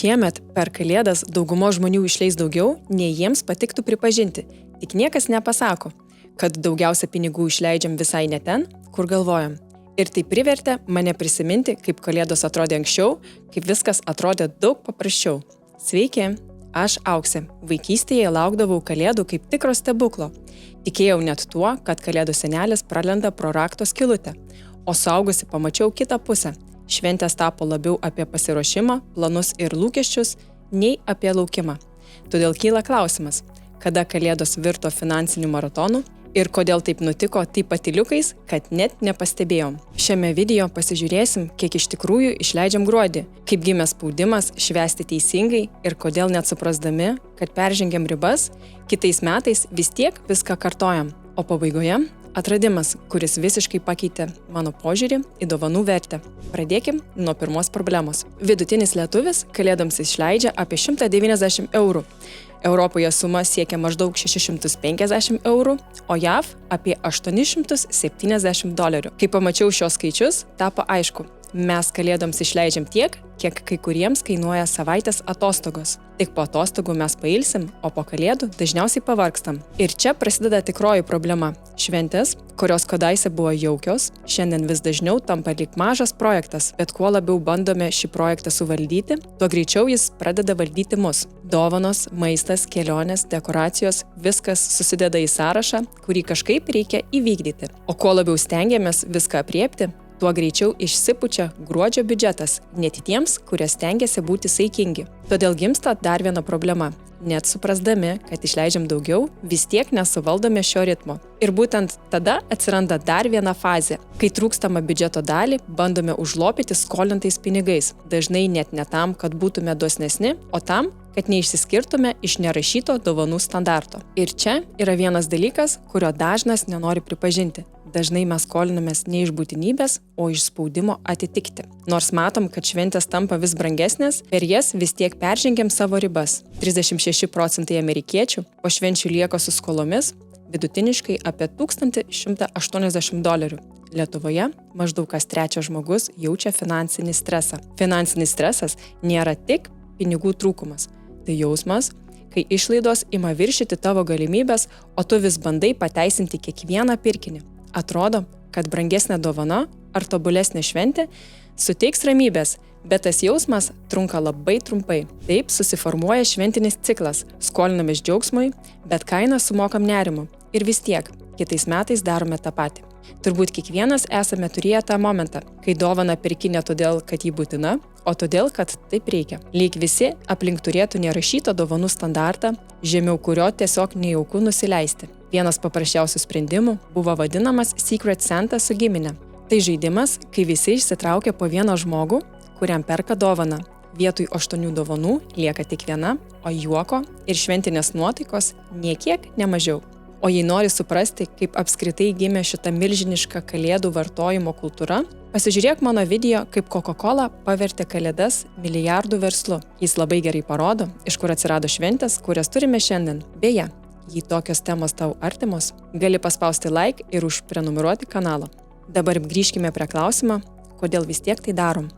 Šiemet per Kalėdas daugumo žmonių išleis daugiau, nei jiems patiktų pripažinti. Tik niekas nepasako, kad daugiausia pinigų išleidžiam visai ne ten, kur galvojam. Ir tai privertė mane prisiminti, kaip Kalėdos atrodė anksčiau, kaip viskas atrodė daug paprasčiau. Sveiki, aš Auksė. Vaikystėje laukdavau Kalėdų kaip tikro stebuklo. Tikėjau net tuo, kad Kalėdų senelis pralenda pro rakto skylutę, o suaugusi pamačiau kitą pusę. Šventės tapo labiau apie pasiruošimą, planus ir lūkesčius, nei apie laukimą. Todėl kyla klausimas, kada Kalėdos virto finansiniu maratonu ir kodėl taip nutiko taip patyliukais, kad net nepastebėjom. Šiame video pasižiūrėsim, kiek iš tikrųjų išleidžiam gruodį, kaip gimė spaudimas švęsti teisingai ir kodėl net suprasdami, kad peržengiam ribas, kitais metais vis tiek viską kartojam, o pabaigoje atradimas, kuris visiškai pakeitė mano požiūrį į dovanų vertę. Pradėkim nuo pirmos problemos. Vidutinis lietuvis Kalėdoms išleidžia apie 190 eurų. Europoje suma siekia maždaug 650 eurų, o JAV apie 870 dolerių. Kai pamačiau šios skaičius, tapo aišku, mes Kalėdoms išleidžiam tiek, kiek kai kuriems kainuoja savaitės atostogos. Tik po atostogų mes pailsim, o po Kalėdų dažniausiai pavargstam. Ir čia prasideda tikroji problema. Šventės, kurios kadaise buvo jaukios, šiandien vis dažniau tampa lyg mažas projektas, bet kuo labiau bandome šį projektą suvaldyti, tuo greičiau jis pradeda valdyti mus. Dovanos, maistas, kelionės, dekoracijos, viskas susideda į sąrašą, kurį kažkaip reikia įvykdyti. O kuo labiau stengiamės viską apriepti, tuo greičiau išsipučia gruodžio biudžetas, net tiems, kurie stengiasi būti saikingi. Todėl gimsta dar viena problema. Net suprasdami, kad išleidžiam daugiau, vis tiek nesuvaldome šio ritmo. Ir būtent tada atsiranda dar viena fazė, kai trūkstamą biudžeto dalį bandome užlopyti skolintais pinigais, dažnai net ne tam, kad būtume dosnesni, o tam, kad neišsiskirtume iš nerašyto dovanų standarto. Ir čia yra vienas dalykas, kurio dažnas nenori pripažinti. Dažnai mes skolinamės ne iš būtinybės, o iš spaudimo atitikti. Nors matom, kad šventės tampa vis brangesnės, per jas vis tiek peržengiam savo ribas. 36% amerikiečių po švenčių lieka su skolomis, vidutiniškai apie 1180 dolerių. Lietuvoje maždaug kas trečias žmogus jaučia finansinį stresą. Finansinis stresas nėra tik pinigų trūkumas. Tai jausmas, kai išlaidos ima viršyti tavo galimybės, o tu vis bandai pateisinti kiekvieną pirkinį. Atrodo, kad brangesnė dovana ar tobulesnė šventė suteiks ramybės, bet tas jausmas trunka labai trumpai. Taip susiformuoja šventinis ciklas, skolinamės džiaugsmui, bet kainą sumokam nerimu. Ir vis tiek, kitais metais darome tą patį. Turbūt kiekvienas esame turėję tą momentą, kai dovaną perki ne todėl, kad ji būtina, o todėl, kad taip reikia. Lyg visi aplink turėtų nerašytą dovanų standartą, žemiau kurio tiesiog nejauku nusileisti. Vienas paprasčiausių sprendimų buvo vadinamas Secret Santa su gimine. Tai žaidimas, kai visi išsitraukia po vieną žmogų, kuriam perka dovaną. Vietoj 8 dovanų lieka tik viena, o juoko ir šventinės nuotaikos niekiek nemažiau. O jei nori suprasti, kaip apskritai gimė šita milžiniška kalėdų vartojimo kultūra, pasižiūrėk mano video, kaip Coca-Cola pavertė Kalėdas milijardų verslu. Jis labai gerai parodo, iš kur atsirado šventės, kurias turime šiandien. Beje, jei tokios temos tau artimos, gali paspausti like ir užprenumeruoti kanalą. Dabar grįžkime prie klausimo, kodėl vis tiek tai darom.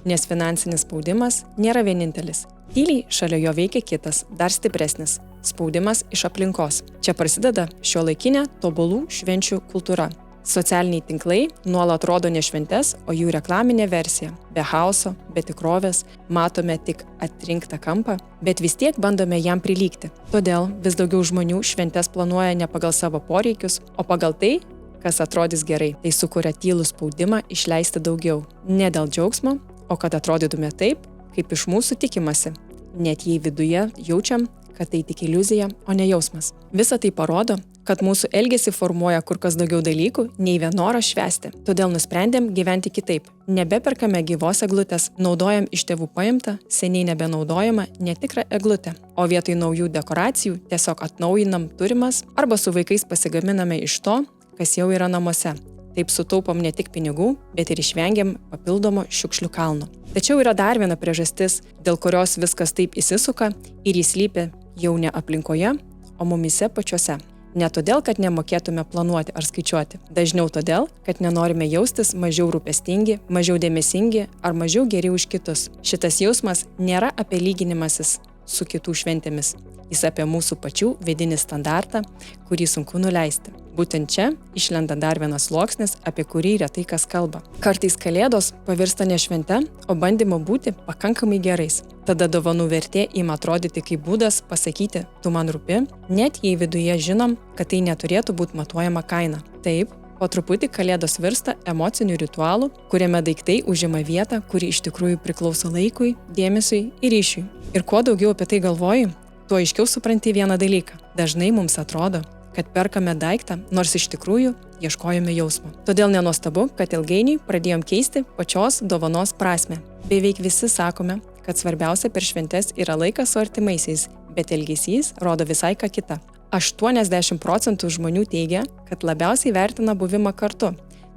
Nes finansinis spaudimas nėra vienintelis. Tyliai šalia jo veikia kitas, dar stipresnis – spaudimas iš aplinkos. Čia prasideda šiuolaikinė tobulų švenčių kultūra. Socialiniai tinklai nuolat rodo ne šventes, o jų reklaminė versija. Be chaoso, be tikrovės, matome tik atrinktą kampą, bet vis tiek bandome jam prilygti. Todėl vis daugiau žmonių šventes planuoja ne pagal savo poreikius, o pagal tai, kas atrodys gerai. Tai sukuria tylų spaudimą išleisti daugiau. Ne dėl džiaugsmo, o kad atrodytume taip, kaip iš mūsų tikimasi. Net jei viduje jaučiam, kad tai tik iliuzija, o ne jausmas. Visa tai parodo, kad mūsų elgesį formuoja kur kas daugiau dalykų, nei vien noras švęsti. Todėl nusprendėm gyventi kitaip. Nebeperkame gyvos eglutės, naudojam iš tėvų paimtą, seniai nebenaudojamą netikrą eglutę. O vietoj naujų dekoracijų tiesiog atnaujinam turimas arba su vaikais pasigaminame iš to, kas jau yra namuose. Taip sutaupom ne tik pinigų, bet ir išvengiam papildomo šiukšlių kalno. Tačiau yra dar viena priežastis, dėl kurios viskas taip įsisuka ir įslypi jau ne aplinkoje, o mumyse pačiuose. Ne todėl, kad nemokėtume planuoti ar skaičiuoti. Dažniau todėl, kad nenorime jaustis mažiau rūpestingi, mažiau dėmesingi ar mažiau geri už kitus. Šitas jausmas nėra apie lyginimasis su kitų šventėmis. Jis apie mūsų pačių vidinį standartą, kurį sunku nuleisti. Būtent čia išlenda dar vienas sluoksnis, apie kurį retai kas kalba. Kartais kalėdos pavirsta ne švente, o bandymu būti pakankamai gerais. Tada dovanų vertė ima atrodyti kaip būdas pasakyti, tu man rūpi, net jei viduje žinom, kad tai neturėtų būti matuojama kaina. Taip, po truputį kalėdos virsta emociniu ritualu, kuriame daiktai užima vietą, kuri iš tikrųjų priklauso laikui, dėmesiui ir ryšiui. Ir kuo daugiau apie tai galvoji, tuo aiškiau supranti vieną dalyką. Dažnai mums atrodo, kad perkame daiktą, nors iš tikrųjų ieškojame jausmo. Todėl nenuostabu, kad ilgainiui pradėjom keisti pačios dovanos prasmę. Beveik visi sakome, kad svarbiausia per šventes yra laikas su artimaisiais, bet elgesys rodo visai ką kitą. 80% žmonių teigia, kad labiausiai vertina buvimą kartu.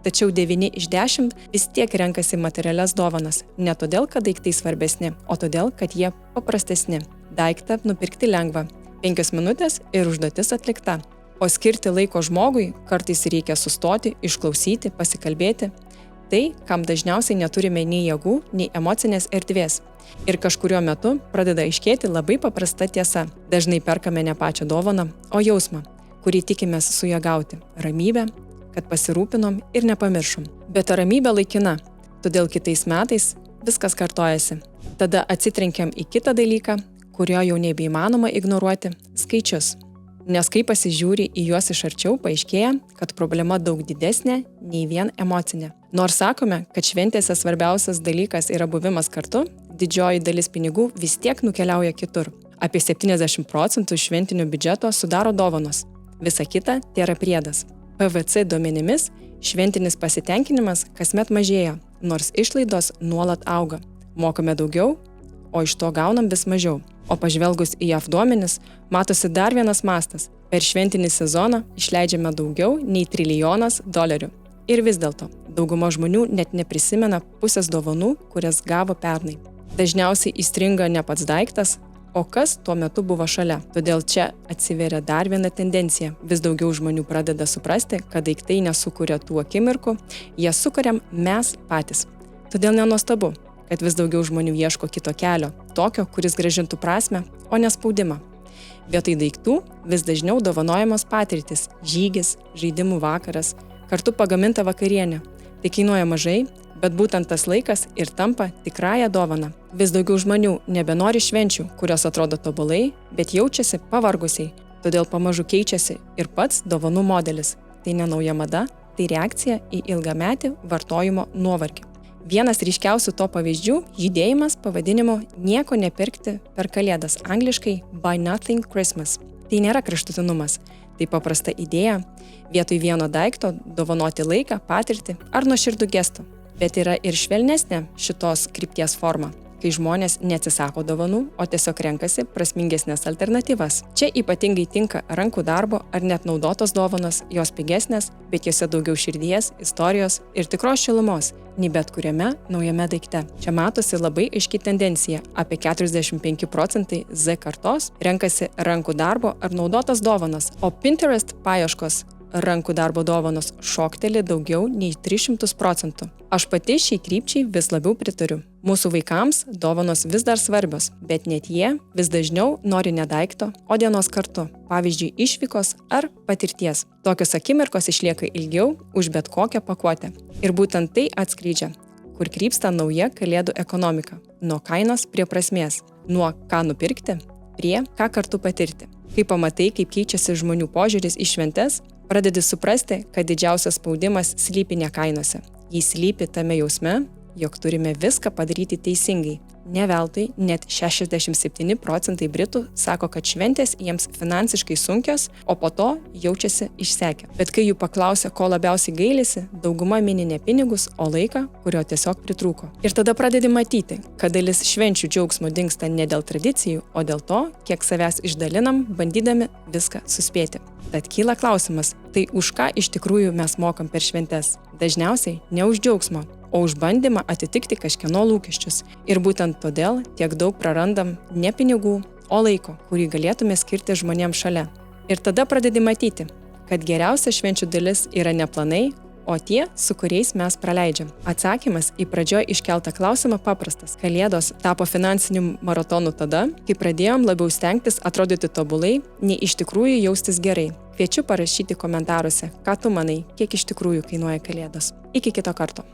Tačiau 9 iš 10 vis tiek renkasi materialias dovanas. Ne todėl, kad daiktai svarbesni, o todėl, kad jie paprastesni. Daiktą nupirkti lengva. 5 minutės ir užduotis atlikta. O skirti laiko žmogui kartais reikia sustoti, išklausyti, pasikalbėti. Tai, kam dažniausiai neturime nei jėgų, nei emocinės erdvės. Ir kažkuriuo metu pradeda aiškėti labai paprasta tiesa. Dažnai perkame ne pačią dovaną, o jausmą, kurį tikimės su ja gauti. Ramybę, kad pasirūpinom ir nepamiršom. Bet ta ramybė laikina, todėl kitais metais viskas kartojasi. Tada atsitrenkiam į kitą dalyką, kurio jau nebeįmanoma ignoruoti – skaičius. Nes kai pasižiūri į juos iš arčiau, paaiškėja, kad problema daug didesnė nei vien emocinė. Nors sakome, kad šventėse svarbiausias dalykas yra buvimas kartu, didžioji dalis pinigų vis tiek nukeliauja kitur. Apie 70% šventinio biudžeto sudaro dovanos. Visa kita tėra priedas. PVC duomenimis šventinis pasitenkinimas kasmet mažėja, nors išlaidos nuolat auga. Mokame daugiau, o iš to gaunam vis mažiau. O pažvelgus į JAV duomenis, matosi dar vienas mastas. Per šventinį sezoną išleidžiame daugiau nei $1 trilijonas. Ir vis dėlto, dauguma žmonių net neprisimena pusės dovanų, kurias gavo pernai. Dažniausiai įstringa ne pats daiktas, o kas tuo metu buvo šalia. Todėl čia atsiveria dar viena tendencija. Vis daugiau žmonių pradeda suprasti, kad daiktai nesukuria tų akimirkų, jie sukuriam mes patys. Todėl nenuostabu, kad vis daugiau žmonių ieško kito kelio, tokio, kuris grąžintų prasmę, o ne spaudimą. Vietoj daiktų vis dažniau dovanojamos patirtis, žygis, žaidimų vakaras, kartu pagaminta vakarienė. Tai kainuoja mažai, bet būtent tas laikas ir tampa tikrąją dovaną. Vis daugiau žmonių nebenori švenčių, kurios atrodo tobulai, bet jaučiasi pavargusiai, todėl pamažu keičiasi ir pats dovanų modelis. Tai ne nauja mada, tai reakcija į ilgametį vartojimo nuovargį. Vienas ryškiausių to pavyzdžių – judėjimas pavadinimu nieko nepirkti per kalėdas, angliškai Buy Nothing Christmas. Tai nėra kraštutinumas, tai paprasta idėja, vietoj vieno daikto dovanoti laiką, patirtį ar nuoširdų gestų. Bet yra ir švelnesnė šitos krypties forma, kai žmonės neatsisako dovanų, o tiesiog renkasi prasmingesnės alternatyvas. Čia ypatingai tinka rankų darbo ar net naudotos dovanos, jos pigesnės, bet jose daugiau širdies, istorijos ir tikros šilumos, nei bet kuriame naujame daikte. Čia matosi labai aiški tendencija. Apie 45% Z kartos renkasi rankų darbo ar naudotas dovanas, o Pinterest paieškos rankų darbo dovanos šokteli daugiau nei 300%. Aš pati šiai krypčiai vis labiau pritariu. Mūsų vaikams dovanos vis dar svarbios, bet net jie vis dažniau nori ne daikto, o dienos kartu, pavyzdžiui, išvykos ar patirties. Tokios akimirkos išlieka ilgiau už bet kokią pakuotę. Ir būtent tai atskleidžia, kur krypsta nauja kalėdų ekonomika. Nuo kainos prie prasmės, nuo ką nupirkti prie ką kartu patirti. Kai pamatai, kaip keičiasi žmonių požiūris į šventes, pradedi suprasti, kad didžiausias spaudimas slypi ne kainose. Jis slypi tame jausme, jog turime viską padaryti teisingai. Ne veltui net 67% Britų sako, kad šventės jiems finansiškai sunkios, o po to jaučiasi išsekę. Bet kai jų paklausia, ko labiausiai gailisi, dauguma mini ne pinigus, o laiką, kurio tiesiog pritrūko. Ir tada pradedi matyti, kad dalis švenčių džiaugsmo dingsta ne dėl tradicijų, o dėl to, kiek savęs išdalinam, bandydami viską suspėti. Tad kyla klausimas, tai už ką iš tikrųjų mes mokam per šventes? Dažniausiai ne už džiaugsmo, o už bandymą atitikti kažkieno lūkesčius. Ir būtent todėl tiek daug prarandam ne pinigų, o laiko, kurį galėtume skirti žmonėms šalia. Ir tada pradedi matyti, kad geriausia švenčių dalis yra ne planai, o tie, su kuriais mes praleidžiam. Atsakymas į pradžioj iškeltą klausimą paprastas. Kalėdos tapo finansiniu maratonu tada, kai pradėjom labiau stengtis atrodyti tobulai, nei iš tikrųjų jaustis gerai. Kviečiu parašyti komentaruose, ką tu manai, kiek iš tikrųjų kainuoja Kalėdos. Iki kito karto.